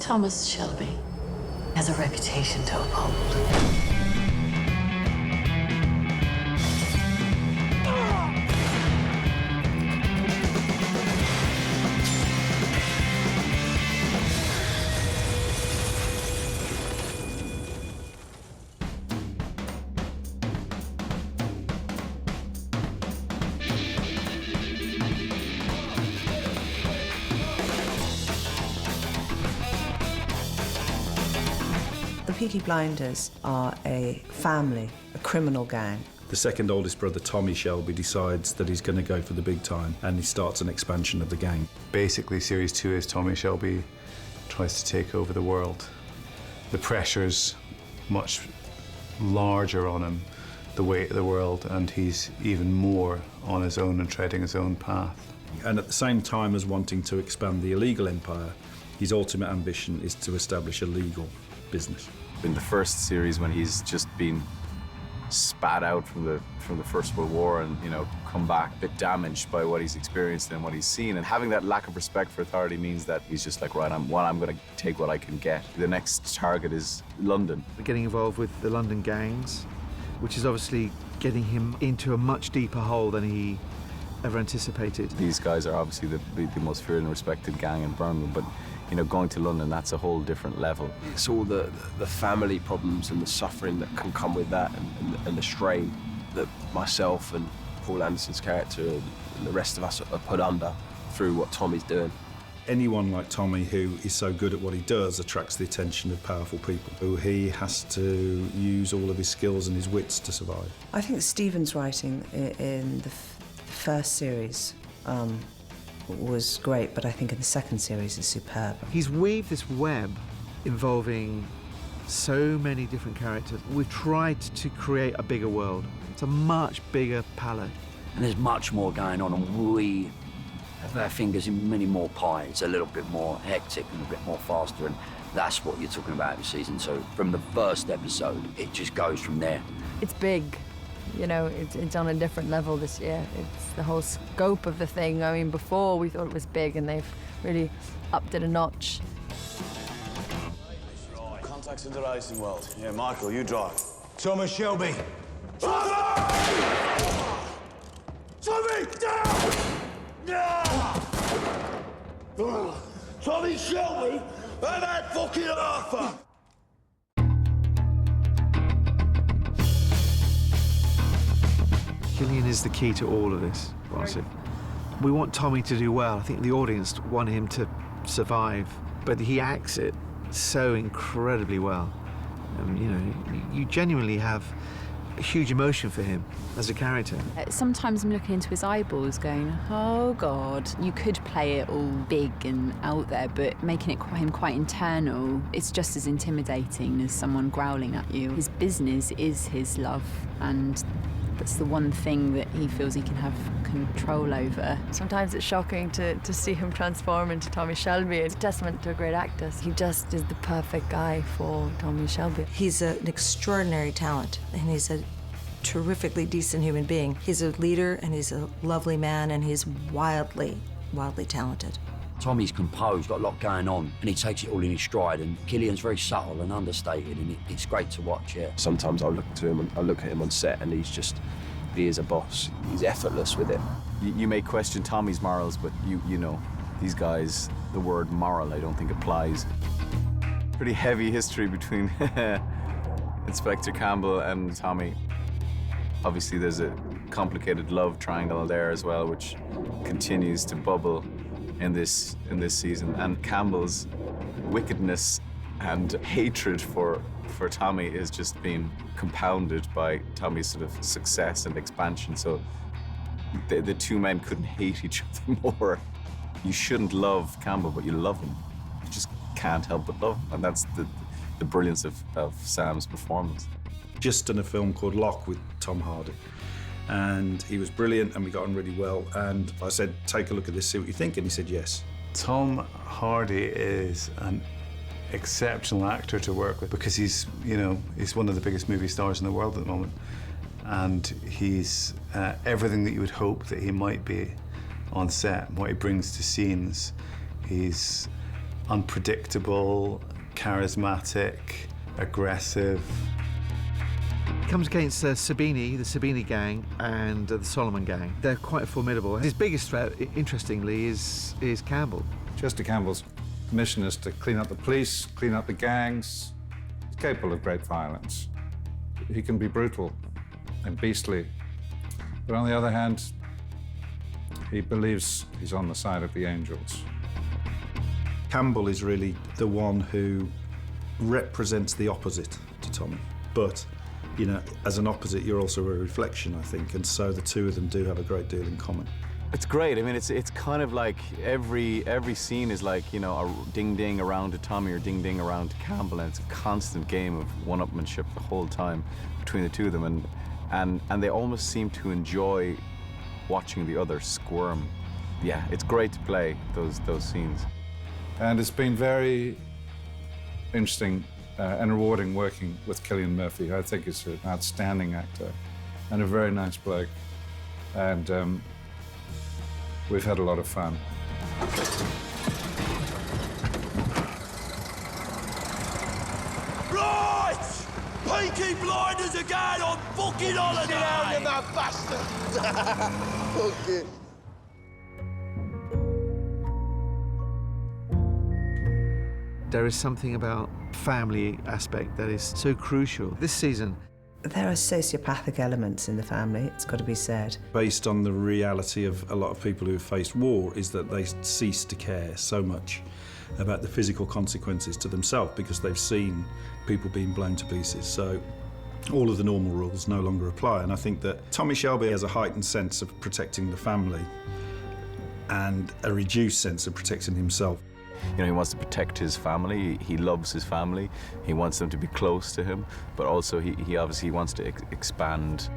Thomas Shelby has a reputation to uphold. The Peaky Blinders are a family, a criminal gang. The second oldest brother, Tommy Shelby, decides that he's going to go for the big time, and he starts an expansion of the gang. Basically, Series 2 is Tommy Shelby tries to take over the world. The pressure's much larger on him, the weight of the world, and he's even more on his own and treading his own path. And at the same time as wanting to expand the illegal empire, his ultimate ambition is to establish a legal business. In the first series, when he's just been spat out from the First World War and, you know, come back a bit damaged by what he's experienced and what he's seen, and having that lack of respect for authority means that he's just like, right, I'm going to take what I can get. The next target is London. Getting involved with the London gangs, which is obviously getting him into a much deeper hole than he ever anticipated. These guys are obviously the most feared and respected gang in Birmingham, but you know, going to London, that's a whole different level. It's all the family problems and the suffering that can come with that, and the strain that myself and Paul Anderson's character and the rest of us are put under through what Tommy's doing. Anyone like Tommy who is so good at what he does attracts the attention of powerful people who he has to use all of his skills and his wits to survive. I think Stephen's writing in the first series was great, but I think in the second series is superb. He's weaved this web involving so many different characters. We've tried to create a bigger world. It's a much bigger palette. And there's much more going on, and we have our fingers in many more pies. It's a little bit more hectic and a bit more faster, and that's what you're talking about this season. So from the first episode, it just goes from there. It's big. You know, it's on a different level this year. It's the whole scope of the thing. I mean, before we thought it was big, and they've really upped it a notch. Contacts in the racing world. Yeah, Michael, you drive. Thomas Shelby. Tommy, down! No! Tommy Shelby and that fucking Arthur! Gillian is the key to all of this, honestly. We want Tommy to do well. I think the audience want him to survive, but he acts it so incredibly well. You know, you genuinely have a huge emotion for him as a character. Sometimes I'm looking into his eyeballs going, oh God, you could play it all big and out there, but making him quite internal, it's just as intimidating as someone growling at you. His business is his love, and that's the one thing that he feels he can have control over. Sometimes it's shocking to see him transform into Tommy Shelby. It's a testament to a great actor. He just is the perfect guy for Tommy Shelby. He's an extraordinary talent, and he's a terrifically decent human being. He's a leader, and he's a lovely man, and he's wildly, wildly talented. Tommy's composed, got a lot going on, and he takes it all in his stride, and Gillian's very subtle and understated, and it's great to watch, yeah. Sometimes I look at him on set, and he is a boss. He's effortless with it. You may question Tommy's morals, but you know, these guys, the word moral I don't think applies. Pretty heavy history between Inspector Campbell and Tommy. Obviously there's a complicated love triangle there as well, which continues to bubble in this season, and Campbell's wickedness and hatred for Tommy is just being compounded by Tommy's sort of success and expansion. So the two men couldn't hate each other more. You shouldn't love Campbell, but you love him. You just can't help but love him, and that's the brilliance of Sam's performance. Just done a film called Lock with Tom Hardy. And he was brilliant, and we got on really well. And I said, take a look at this, see what you think. And he said, yes. Tom Hardy is an exceptional actor to work with because he's one of the biggest movie stars in the world at the moment. And he's everything that you would hope that he might be on set, what he brings to scenes. He's unpredictable, charismatic, aggressive. He comes against Sabini, the Sabini gang, and the Solomon gang. They're quite formidable. His biggest threat, interestingly, is Campbell. Chester Campbell's mission is to clean up the police, clean up the gangs. He's capable of great violence. He can be brutal and beastly. But on the other hand, he believes he's on the side of the angels. Campbell is really the one who represents the opposite to Tommy. But, you know, as an opposite, you're also a reflection, I think, and so the two of them do have a great deal in common. It's great. I mean, it's kind of like every scene is like, you know, a ding-ding around to Tommy or ding-ding around to Campbell, and it's a constant game of one-upmanship the whole time between the two of them, and they almost seem to enjoy watching the other squirm. Yeah, it's great to play those scenes. And it's been very interesting and rewarding working with Cillian Murphy. I think he's an outstanding actor and a very nice bloke. And we've had a lot of fun. Right! Peaky Blinders again on fucking holiday! Sit down, you mad bastard! Fucking... There is something about family aspect that is so crucial. This season, there are sociopathic elements in the family, it's got to be said. Based on the reality of a lot of people who have faced war is that they cease to care so much about the physical consequences to themselves because they've seen people being blown to pieces. So all of the normal rules no longer apply. And I think that Tommy Shelby has a heightened sense of protecting the family and a reduced sense of protecting himself. You know, he wants to protect his family. He loves his family. He wants them to be close to him, but also he obviously wants to expand.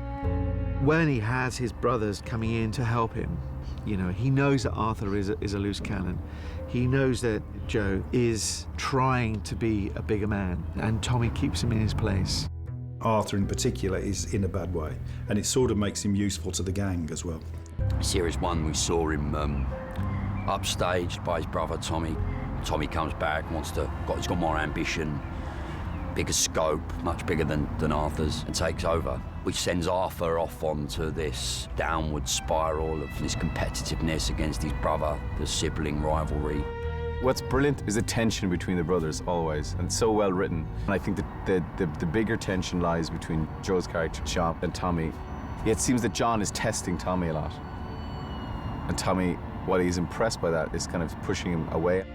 When he has his brothers coming in to help him, you know, he knows that Arthur is a loose cannon. He knows that Joe is trying to be a bigger man, and Tommy keeps him in his place. Arthur in particular is in a bad way, and it sort of makes him useful to the gang as well. Series 1, we saw him upstaged by his brother Tommy. Tommy comes back, he's got more ambition, bigger scope, much bigger than Arthur's, and takes over, which sends Arthur off onto this downward spiral of this competitiveness against his brother, the sibling rivalry. What's brilliant is the tension between the brothers, always, and so well written. And I think that the bigger tension lies between Joe's character, John, and Tommy. It seems that John is testing Tommy a lot. And Tommy, while he's impressed by that, is kind of pushing him away.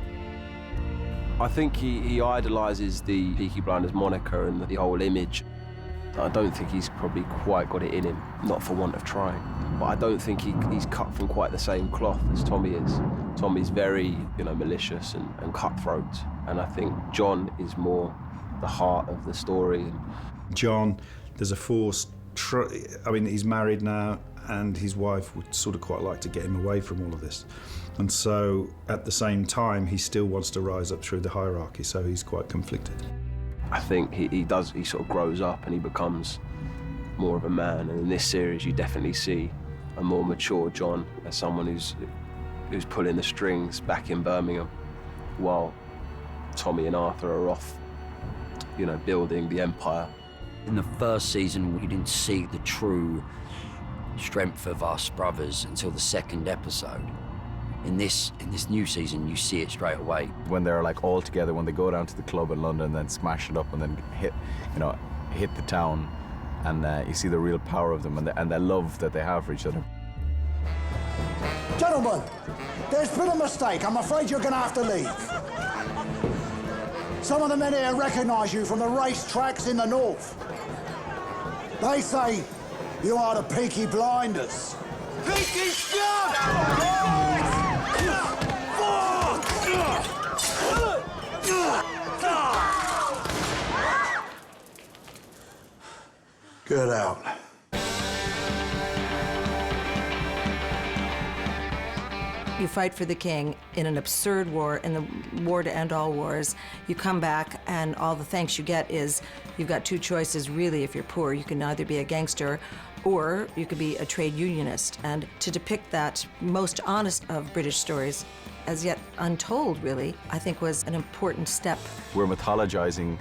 I think he idolises the Peaky Blinders moniker and the whole image. I don't think he's probably quite got it in him, not for want of trying. But I don't think he's cut from quite the same cloth as Tommy is. Tommy's very, you know, malicious and cutthroat. And I think John is more the heart of the story. John, there's a forced... I mean, he's married now, and his wife would sort of quite like to get him away from all of this. And so, at the same time, he still wants to rise up through the hierarchy, so he's quite conflicted. I think he sort of grows up and he becomes more of a man. And in this series, you definitely see a more mature John as someone who's pulling the strings back in Birmingham, while Tommy and Arthur are off, you know, building the empire. In the first season, we didn't see the true strength of us brothers until the second episode. In this new season, you see it straight away. When they're like all together, when they go down to the club in London and then smash it up and then hit the town, and you see the real power of them and the love that they have for each other. Gentlemen, there's been a mistake. I'm afraid you're going to have to leave. Some of the men here recognise you from the racetracks in the north. They say you are the Peaky Blinders. Peaky scum! Get out. You fight for the king in an absurd war, in the war to end all wars. You come back, and all the thanks you get is you've got two choices, really, if you're poor. You can either be a gangster Or you could be a trade unionist. And to depict that most honest of British stories, as yet untold, really, I think was an important step. We're mythologizing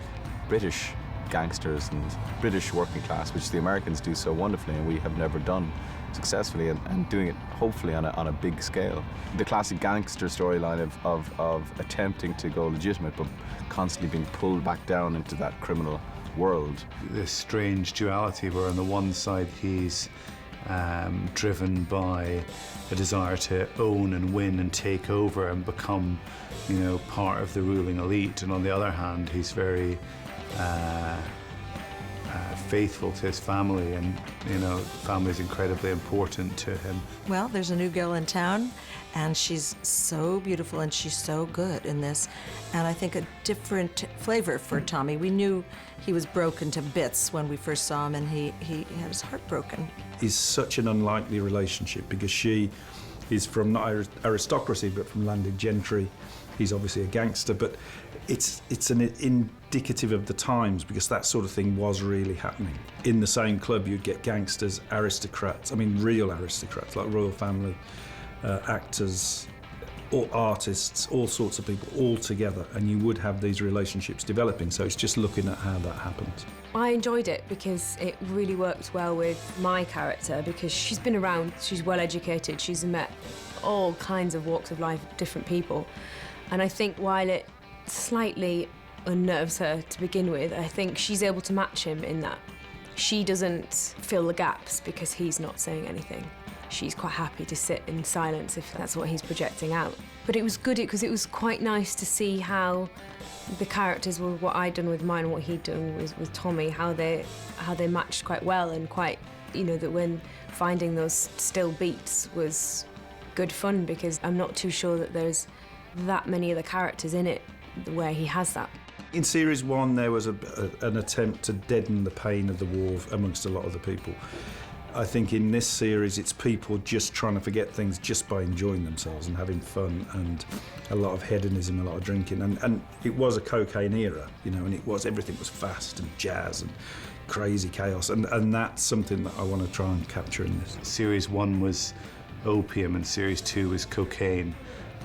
British gangsters and British working class, which the Americans do so wonderfully and we have never done successfully, and doing it hopefully on a big scale. The classic gangster storyline of attempting to go legitimate but constantly being pulled back down into that criminal world. This strange duality where on the one side he's driven by a desire to own and win and take over and become, you know, part of the ruling elite, and on the other hand he's very faithful to his family, and you know, family is incredibly important to him. Well, there's a new girl in town, and she's so beautiful and she's so good in this, and I think a different flavor for Tommy. We knew he was broken to bits when we first saw him, and he had his heart broken. Is such an unlikely relationship because she is from not aristocracy but from landed gentry. He's obviously a gangster, but it's an indicative of the times because that sort of thing was really happening. In the same club you'd get gangsters, aristocrats, I mean real aristocrats like royal family, actors, or artists, all sorts of people all together, and you would have these relationships developing, so it's just looking at how that happens. I enjoyed it because it really worked well with my character because she's been around, she's well educated, she's met all kinds of walks of life, different people. And I think while it slightly unnerves her to begin with, I think she's able to match him in that. She doesn't fill the gaps because he's not saying anything. She's quite happy to sit in silence if that's what he's projecting out. But it was good because it was quite nice to see how the characters were, what I'd done with mine and what he'd done with Tommy, how they matched quite well, and quite, you know, that when finding those still beats was good fun because I'm not too sure that there's that many of the characters in it where he has that. In Series 1 there was an attempt to deaden the pain of the war amongst a lot of the people. I think in this series it's people just trying to forget things just by enjoying themselves and having fun, and a lot of hedonism, a lot of drinking, and it was a cocaine era, you know, and everything was fast and jazz and crazy chaos, and that's something that I want to try and capture in this. Series 1 was opium and Series 2 was cocaine.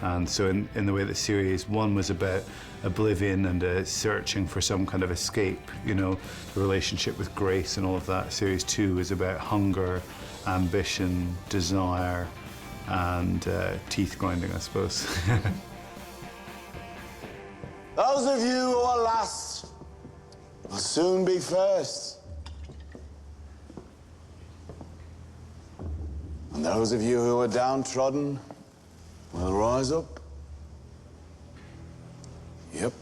And so in the way that Series 1 was about oblivion and searching for some kind of escape, you know, the relationship with Grace and all of that, Series 2 is about hunger, ambition, desire, and teeth grinding, I suppose. Those of you who are last will soon be first. And those of you who are downtrodden will rise up. Yep.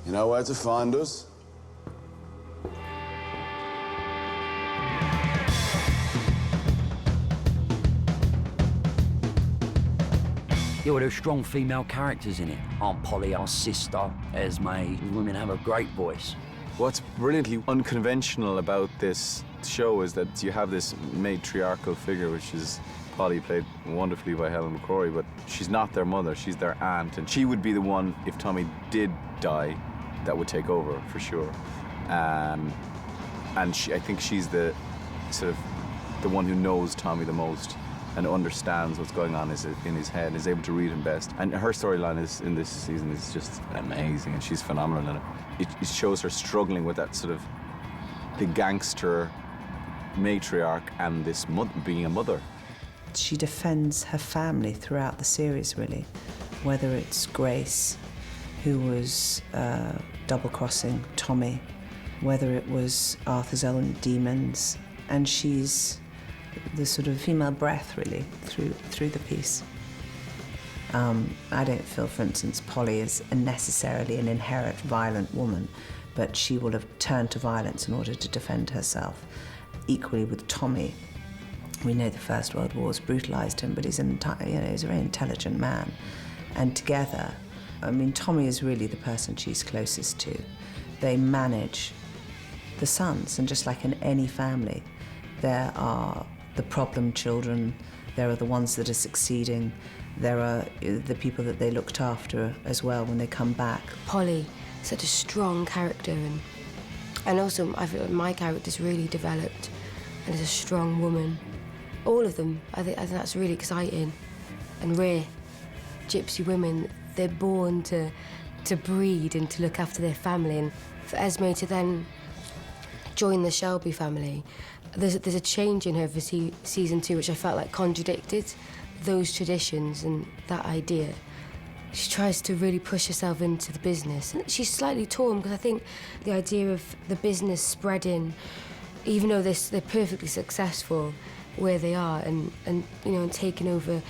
You know where to find us? Yeah, well, there's strong female characters in it. Aunt Polly, our sister, Esme. Women have a great voice. What's brilliantly unconventional about this show is that you have this matriarchal figure, which is Polly, played wonderfully by Helen McCrory, but she's not their mother, she's their aunt, and she would be the one, if Tommy did die, that would take over, for sure. And I think she's the sort of the one who knows Tommy the most and understands what's going on in his head, is able to read him best. And her storyline in this season is just amazing, and she's phenomenal in it. It shows her struggling with that sort of the gangster matriarch and this being a mother. She defends her family throughout the series, really, whether it's Grace, who was double-crossing Tommy, whether it was Arthur's own demons, and she's the sort of female breath, really, through the piece. I don't feel, for instance, Polly is necessarily an inherent violent woman, but she will have turned to violence in order to defend herself. Equally with Tommy, we know the First World War's brutalised him, but he's he's a very intelligent man. And together, I mean, Tommy is really the person she's closest to. They manage the sons, and just like in any family, there are the problem children, there are the ones that are succeeding, there are the people that they looked after as well when they come back. Polly, such a strong character, and And also, I feel like my character's really developed and is a strong woman. All of them, I think that's really exciting and rare. Gypsy women, they're born to breed and to look after their family. And for Esme to then join the Shelby family, there's a change in her for season 2, which I felt like contradicted those traditions and that idea. She tries to really push herself into the business. And she's slightly torn because I think the idea of the business spreading, even though they're perfectly successful where they are and you know, and taking over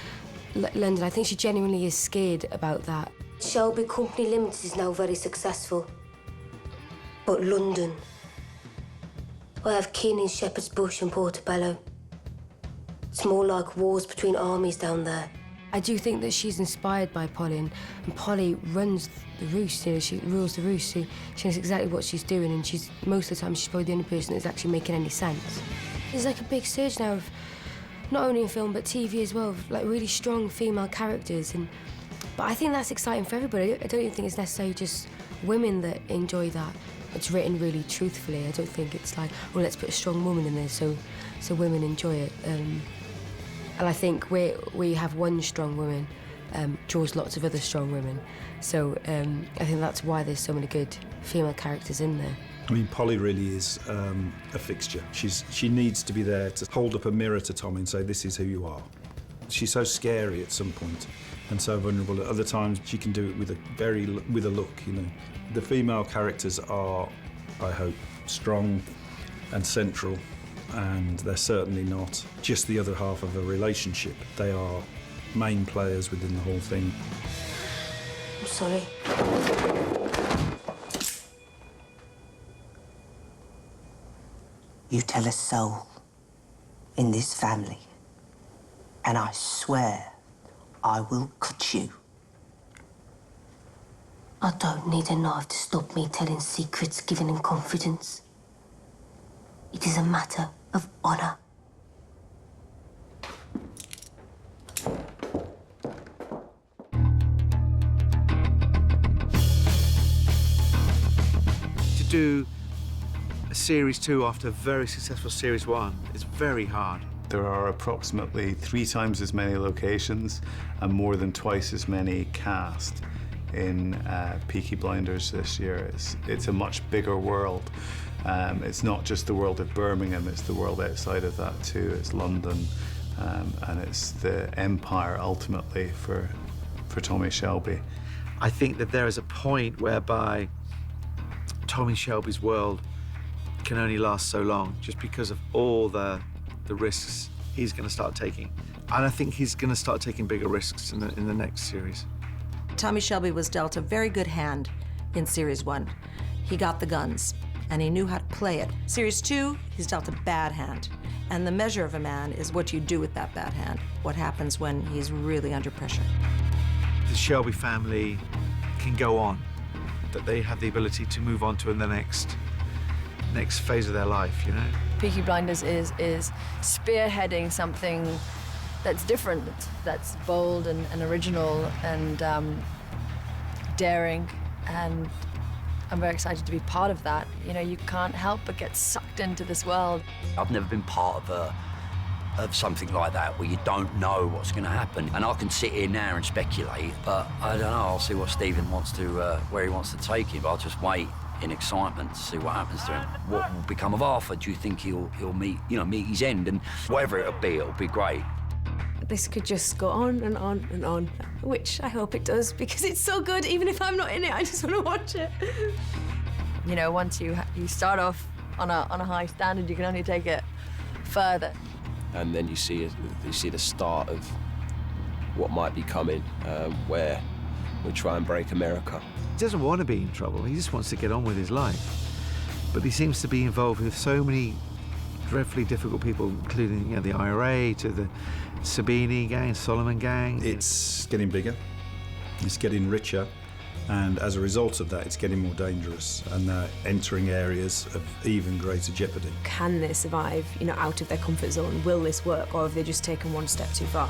London, I think she genuinely is scared about that. Shelby Company Limited is now very successful. But London, I have kin in Shepherd's Bush and Portobello. It's more like wars between armies down there. I do think that she's inspired by Polly, and Polly runs the roost, you know, she rules the roost. She knows exactly what she's doing, and most of the time she's probably the only person that's actually making any sense. There's like a big surge now of, not only in film but TV as well, of like really strong female characters. But I think that's exciting for everybody. I don't even think it's necessarily just women that enjoy that. It's written really truthfully. I don't think it's like, oh, let's put a strong woman in there so women enjoy it. And I think we have one strong woman draws lots of other strong women. So I think that's why there's so many good female characters in there. I mean, Polly really is a fixture. She needs to be there to hold up a mirror to Tommy and say, this is who you are. She's so scary at some point and so vulnerable. At other times, she can do it with a look, you know. The female characters are, I hope, strong and central, and they're certainly not just the other half of a relationship. They are main players within the whole thing. I'm sorry. You tell a soul in this family, and I swear I will cut you. I don't need a knife to stop me telling secrets given in confidence. It is a matter of honor. To do a Series 2 after a very successful Series 1 is very hard. There are approximately 3 times as many locations and more than twice as many cast in Peaky Blinders this year. It's a much bigger world. It's not just the world of Birmingham, it's the world outside of that too. It's London, and it's the empire ultimately for Tommy Shelby. I think that there is a point whereby Tommy Shelby's world can only last so long just because of all the risks he's going to start taking. And I think he's going to start taking bigger risks in the next series. Tommy Shelby was dealt a very good hand in Series 1. He got the guns, and he knew how to play it. Series 2, he's dealt a bad hand. And the measure of a man is what you do with that bad hand, what happens when he's really under pressure. The Shelby family can go on, that they have the ability to move on to the next phase of their life, you know? Peaky Blinders is spearheading something that's different, that's bold and original and daring, and I'm very excited to be part of that. You know, you can't help but get sucked into this world. I've never been part of something like that where you don't know what's going to happen. And I can sit here now and speculate, but I don't know. I'll see what Stephen wants to, where he wants to take it. But I'll just wait in excitement to see what happens to him. What will become of Arthur? Do you think he'll meet his end? And whatever it'll be great. This could just go on and on and on, which I hope it does, because it's so good. Even if I'm not in it, I just want to watch it. You know, once you start off on a high standard, you can only take it further. And then you see the start of what might be coming, where we try and break America. He doesn't want to be in trouble. He just wants to get on with his life. But he seems to be involved with so many dreadfully difficult people, including the IRA, to the Sabini gang, Solomon gang. It's getting bigger, it's getting richer, and as a result of that, it's getting more dangerous, and they're entering areas of even greater jeopardy. Can they survive, out of their comfort zone? Will this work, or have they just taken one step too far?